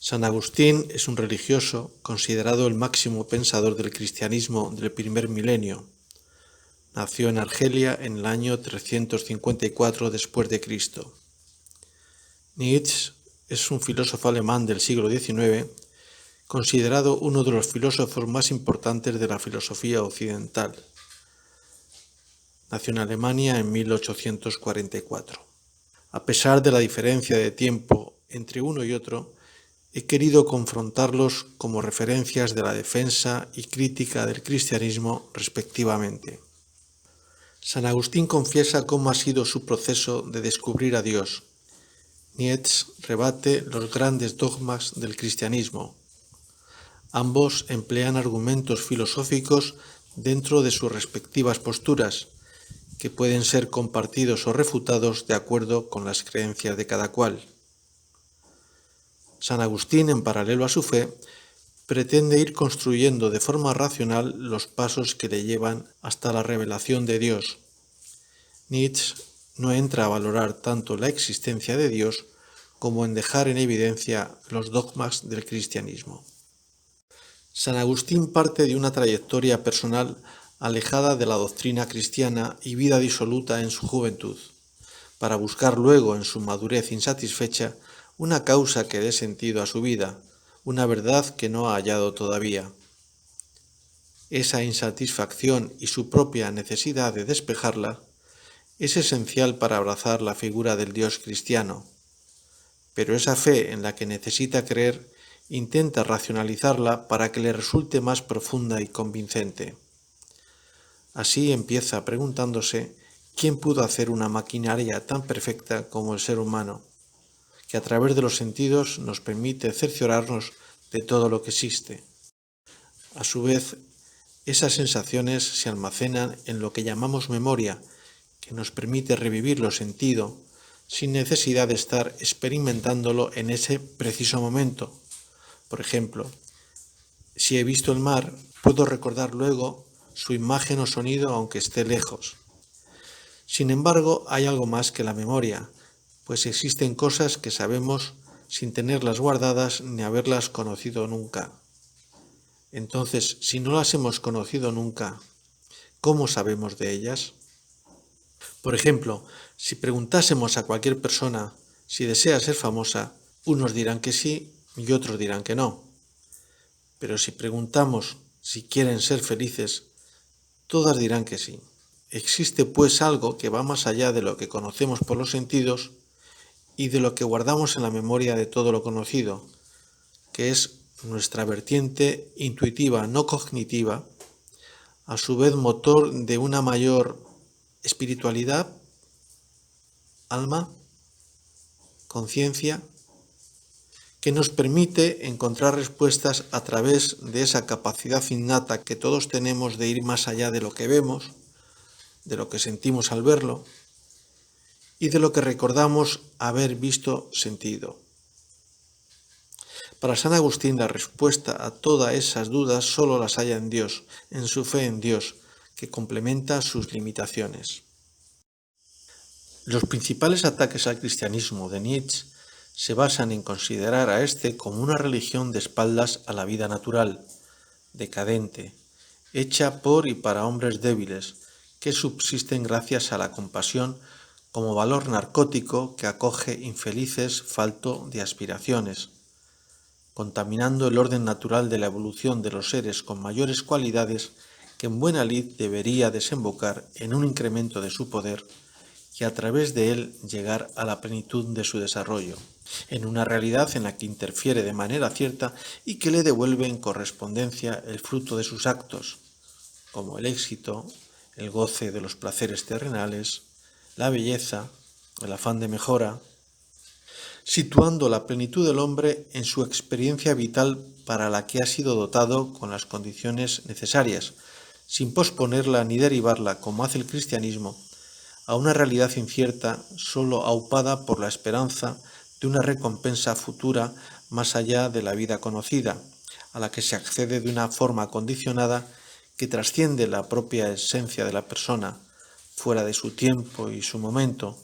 San Agustín es un religioso considerado el máximo pensador del cristianismo del primer milenio. Nació en Argelia en el año 354 después de Cristo. Nietzsche es un filósofo alemán del siglo XIX, considerado uno de los filósofos más importantes de la filosofía occidental. Nació en Alemania en 1844. A pesar de la diferencia de tiempo entre uno y otro, he querido confrontarlos como referencias de la defensa y crítica del cristianismo respectivamente. San Agustín confiesa cómo ha sido su proceso de descubrir a Dios. Nietzsche rebate los grandes dogmas del cristianismo. Ambos emplean argumentos filosóficos dentro de sus respectivas posturas, que pueden ser compartidos o refutados de acuerdo con las creencias de cada cual. San Agustín, en paralelo a su fe, pretende ir construyendo de forma racional los pasos que le llevan hasta la revelación de Dios. Nietzsche no entra a valorar tanto la existencia de Dios como en dejar en evidencia los dogmas del cristianismo. San Agustín parte de una trayectoria personal alejada de la doctrina cristiana y vida disoluta en su juventud, para buscar luego en su madurez insatisfecha una causa que dé sentido a su vida, una verdad que no ha hallado todavía. Esa insatisfacción y su propia necesidad de despejarla es esencial para abrazar la figura del Dios cristiano, pero esa fe en la que necesita creer intenta racionalizarla para que le resulte más profunda y convincente. Así empieza preguntándose quién pudo hacer una maquinaria tan perfecta como el ser humano, que a través de los sentidos nos permite cerciorarnos de todo lo que existe. A su vez, esas sensaciones se almacenan en lo que llamamos memoria, que nos permite revivir lo sentido sin necesidad de estar experimentándolo en ese preciso momento. Por ejemplo, si he visto el mar, puedo recordar luego su imagen o sonido aunque esté lejos. Sin embargo, hay algo más que la memoria, pues existen cosas que sabemos sin tenerlas guardadas ni haberlas conocido nunca. Entonces, si no las hemos conocido nunca, ¿cómo sabemos de ellas? Por ejemplo, si preguntásemos a cualquier persona si desea ser famosa, unos dirán que sí y otros dirán que no. Pero si preguntamos si quieren ser felices, todas dirán que sí. Existe pues algo que va más allá de lo que conocemos por los sentidos y de lo que guardamos en la memoria de todo lo conocido, que es nuestra vertiente intuitiva no cognitiva, a su vez motor de una mayor espiritualidad, alma, conciencia, que nos permite encontrar respuestas a través de esa capacidad innata que todos tenemos de ir más allá de lo que vemos, de lo que sentimos al verlo y de lo que recordamos haber visto, sentido. Para San Agustín, la respuesta a todas esas dudas solo las halla en Dios, en su fe en Dios, que complementa sus limitaciones. Los principales ataques al cristianismo de Nietzsche se basan en considerar a éste como una religión de espaldas a la vida natural, decadente, hecha por y para hombres débiles, que subsisten gracias a la compasión como valor narcótico que acoge infelices falto de aspiraciones, contaminando el orden natural de la evolución de los seres con mayores cualidades que en buena lid debería desembocar en un incremento de su poder y a través de él llegar a la plenitud de su desarrollo, en una realidad en la que interfiere de manera cierta y que le devuelve en correspondencia el fruto de sus actos, como el éxito, el goce de los placeres terrenales, la belleza, el afán de mejora, situando la plenitud del hombre en su experiencia vital para la que ha sido dotado con las condiciones necesarias, sin posponerla ni derivarla, como hace el cristianismo, a una realidad incierta sólo aupada por la esperanza de una recompensa futura más allá de la vida conocida, a la que se accede de una forma condicionada que trasciende la propia esencia de la persona, fuera de su tiempo y su momento,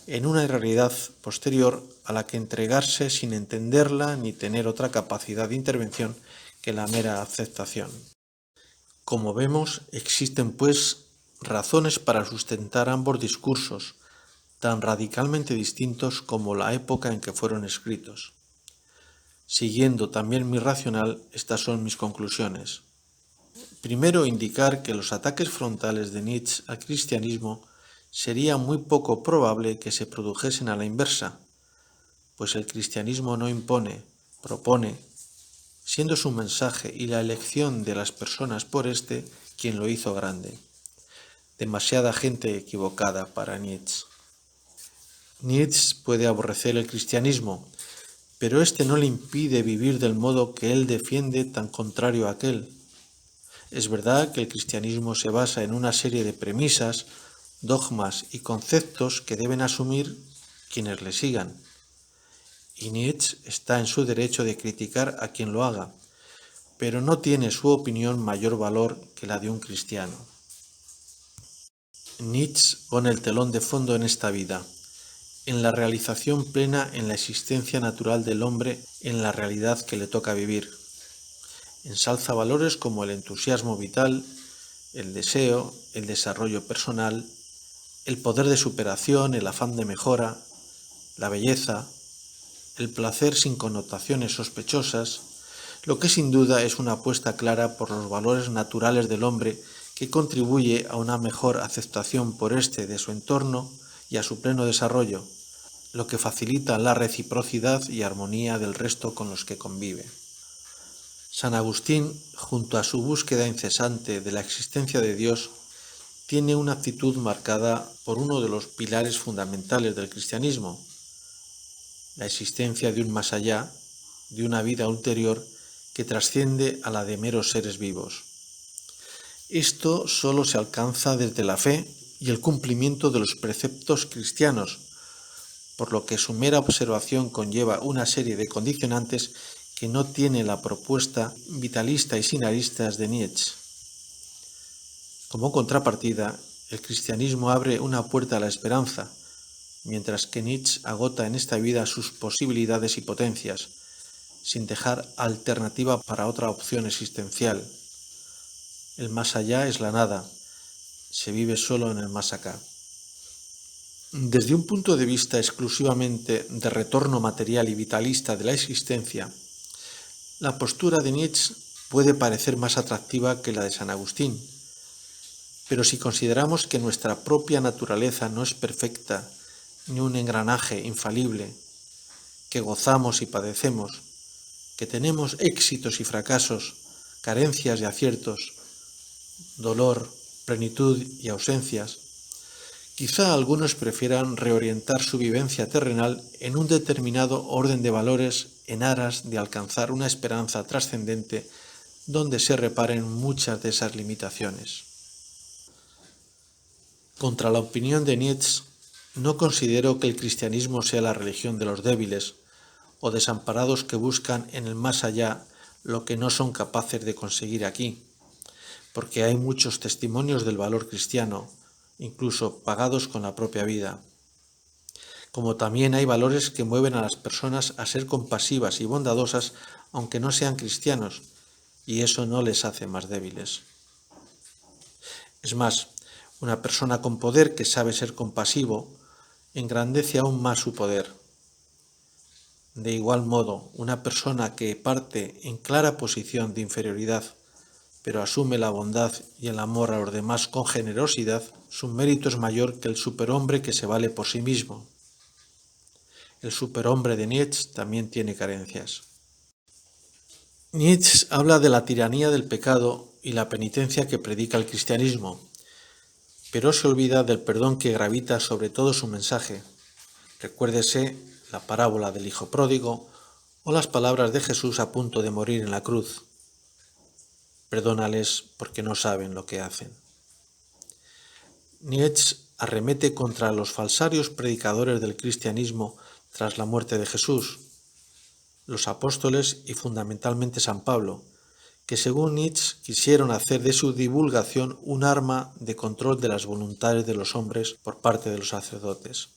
en una realidad posterior a la que entregarse sin entenderla ni tener otra capacidad de intervención que la mera aceptación. Como vemos, existen pues razones para sustentar ambos discursos, tan radicalmente distintos como la época en que fueron escritos. Siguiendo también mi racional, estas son mis conclusiones. Primero, indicar que los ataques frontales de Nietzsche al cristianismo sería muy poco probable que se produjesen a la inversa, pues el cristianismo no impone, propone, siendo su mensaje y la elección de las personas por éste quien lo hizo grande. Demasiada gente equivocada para Nietzsche. Nietzsche puede aborrecer el cristianismo, pero éste no le impide vivir del modo que él defiende tan contrario a aquel. Es verdad que el cristianismo se basa en una serie de premisas, dogmas y conceptos que deben asumir quienes le sigan. Y Nietzsche está en su derecho de criticar a quien lo haga, pero no tiene su opinión mayor valor que la de un cristiano. Nietzsche pone el telón de fondo en esta vida, en la realización plena en la existencia natural del hombre en la realidad que le toca vivir. Ensalza valores como el entusiasmo vital, el deseo, el desarrollo personal, el poder de superación, el afán de mejora, la belleza, el placer sin connotaciones sospechosas, lo que sin duda es una apuesta clara por los valores naturales del hombre que contribuye a una mejor aceptación por éste de su entorno y a su pleno desarrollo, lo que facilita la reciprocidad y armonía del resto con los que convive. San Agustín, junto a su búsqueda incesante de la existencia de Dios, tiene una actitud marcada por uno de los pilares fundamentales del cristianismo, la existencia de un más allá, de una vida ulterior que trasciende a la de meros seres vivos. Esto solo se alcanza desde la fe y el cumplimiento de los preceptos cristianos, por lo que su mera observación conlleva una serie de condicionantes que no tiene la propuesta vitalista y sin aristas de Nietzsche. Como contrapartida, el cristianismo abre una puerta a la esperanza, mientras que Nietzsche agota en esta vida sus posibilidades y potencias, sin dejar alternativa para otra opción existencial. El más allá es la nada, se vive solo en el más acá. Desde un punto de vista exclusivamente de retorno material y vitalista de la existencia, la postura de Nietzsche puede parecer más atractiva que la de San Agustín, pero si consideramos que nuestra propia naturaleza no es perfecta ni un engranaje infalible, que gozamos y padecemos, que tenemos éxitos y fracasos, carencias y aciertos, dolor, plenitud y ausencias, quizá algunos prefieran reorientar su vivencia terrenal en un determinado orden de valores en aras de alcanzar una esperanza trascendente donde se reparen muchas de esas limitaciones. Contra la opinión de Nietzsche, no considero que el cristianismo sea la religión de los débiles o desamparados que buscan en el más allá lo que no son capaces de conseguir aquí, porque hay muchos testimonios del valor cristiano, incluso pagados con la propia vida. Como también hay valores que mueven a las personas a ser compasivas y bondadosas aunque no sean cristianos, y eso no les hace más débiles. Es más, una persona con poder que sabe ser compasivo engrandece aún más su poder. De igual modo, una persona que parte en clara posición de inferioridad, pero asume la bondad y el amor a los demás con generosidad, su mérito es mayor que el superhombre que se vale por sí mismo. El superhombre de Nietzsche también tiene carencias. Nietzsche habla de la tiranía del pecado y la penitencia que predica el cristianismo, pero se olvida del perdón que gravita sobre todo su mensaje. Recuérdese la parábola del hijo pródigo o las palabras de Jesús a punto de morir en la cruz. Perdónales porque no saben lo que hacen. Nietzsche arremete contra los falsarios predicadores del cristianismo tras la muerte de Jesús, los apóstoles y fundamentalmente San Pablo, que según Nietzsche quisieron hacer de su divulgación un arma de control de las voluntades de los hombres por parte de los sacerdotes.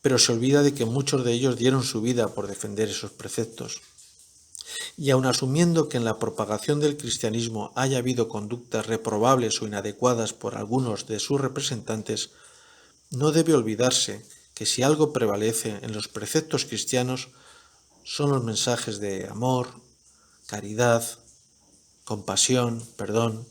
pero se olvida de que muchos de ellos dieron su vida por defender esos preceptos. Y aun asumiendo que en la propagación del cristianismo haya habido conductas reprobables o inadecuadas por algunos de sus representantes, no debe olvidarse que si algo prevalece en los preceptos cristianos son los mensajes de amor, caridad, compasión, perdón.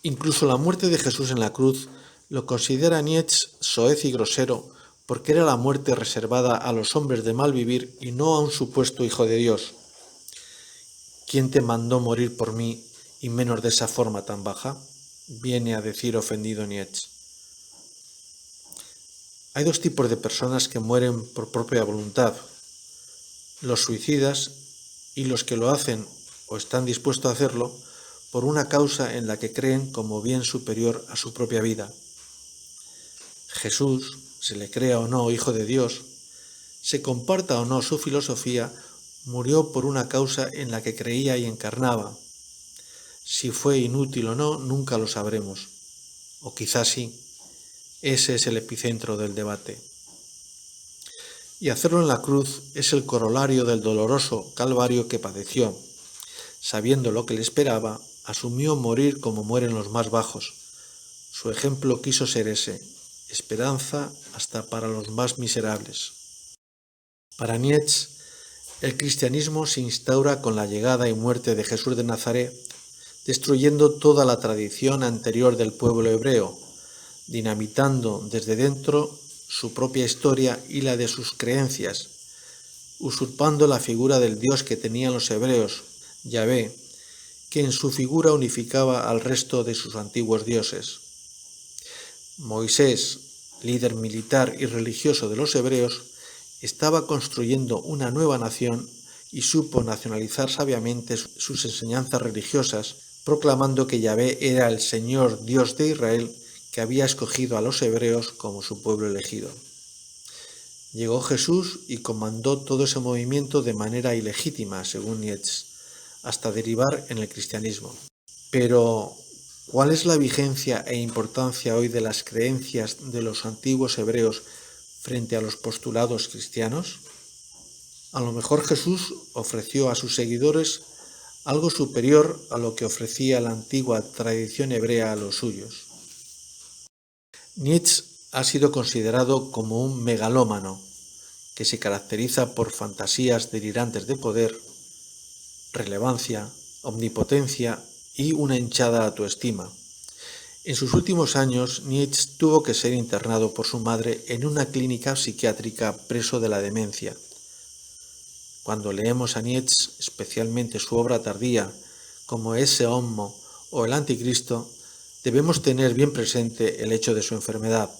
Incluso la muerte de Jesús en la cruz lo considera Nietzsche soez y grosero porque era la muerte reservada a los hombres de mal vivir y no a un supuesto hijo de Dios. ¿Quién te mandó morir por mí y menos de esa forma tan baja?, viene a decir ofendido Nietzsche. Hay dos tipos de personas que mueren por propia voluntad: los suicidas y los que lo hacen o están dispuestos a hacerlo por una causa en la que creen como bien superior a su propia vida. Jesús, se le crea o no hijo de Dios, se comparta o no su filosofía, murió por una causa en la que creía y encarnaba. Si fue inútil o no, nunca lo sabremos. O quizás sí. Ese es el epicentro del debate. Y hacerlo en la cruz es el corolario del doloroso calvario que padeció. Sabiendo lo que le esperaba, asumió morir como mueren los más bajos. Su ejemplo quiso ser ese: esperanza hasta para los más miserables. Para Nietzsche, el cristianismo se instaura con la llegada y muerte de Jesús de Nazaret, destruyendo toda la tradición anterior del pueblo hebreo, dinamitando desde dentro su propia historia y la de sus creencias, usurpando la figura del Dios que tenían los hebreos, Yahvé, que en su figura unificaba al resto de sus antiguos dioses. Moisés, líder militar y religioso de los hebreos, estaba construyendo una nueva nación y supo nacionalizar sabiamente sus enseñanzas religiosas, proclamando que Yahvé era el Señor Dios de Israel, que había escogido a los hebreos como su pueblo elegido. Llegó Jesús y comandó todo ese movimiento de manera ilegítima, según Nietzsche, hasta derivar en el cristianismo. Pero, ¿cuál es la vigencia e importancia hoy de las creencias de los antiguos hebreos frente a los postulados cristianos? A lo mejor Jesús ofreció a sus seguidores algo superior a lo que ofrecía la antigua tradición hebrea a los suyos. Nietzsche ha sido considerado como un megalómano que se caracteriza por fantasías delirantes de poder, relevancia, omnipotencia y una hinchada autoestima. En sus últimos años, Nietzsche tuvo que ser internado por su madre en una clínica psiquiátrica preso de la demencia. Cuando leemos a Nietzsche, especialmente su obra tardía, como Esse Homo o El Anticristo, debemos tener bien presente el hecho de su enfermedad.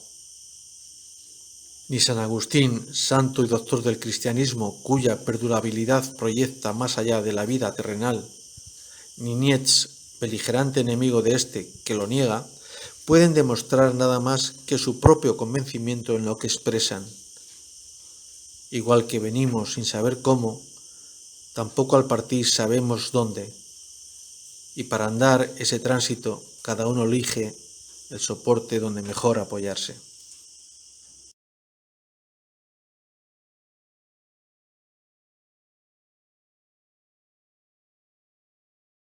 Ni San Agustín, santo y doctor del cristianismo, cuya perdurabilidad proyecta más allá de la vida terrenal, ni Nietzsche, beligerante enemigo de éste, que lo niega, pueden demostrar nada más que su propio convencimiento en lo que expresan. Igual que venimos sin saber cómo, tampoco al partir sabemos dónde. Y para andar ese tránsito, cada uno elige el soporte donde mejor apoyarse.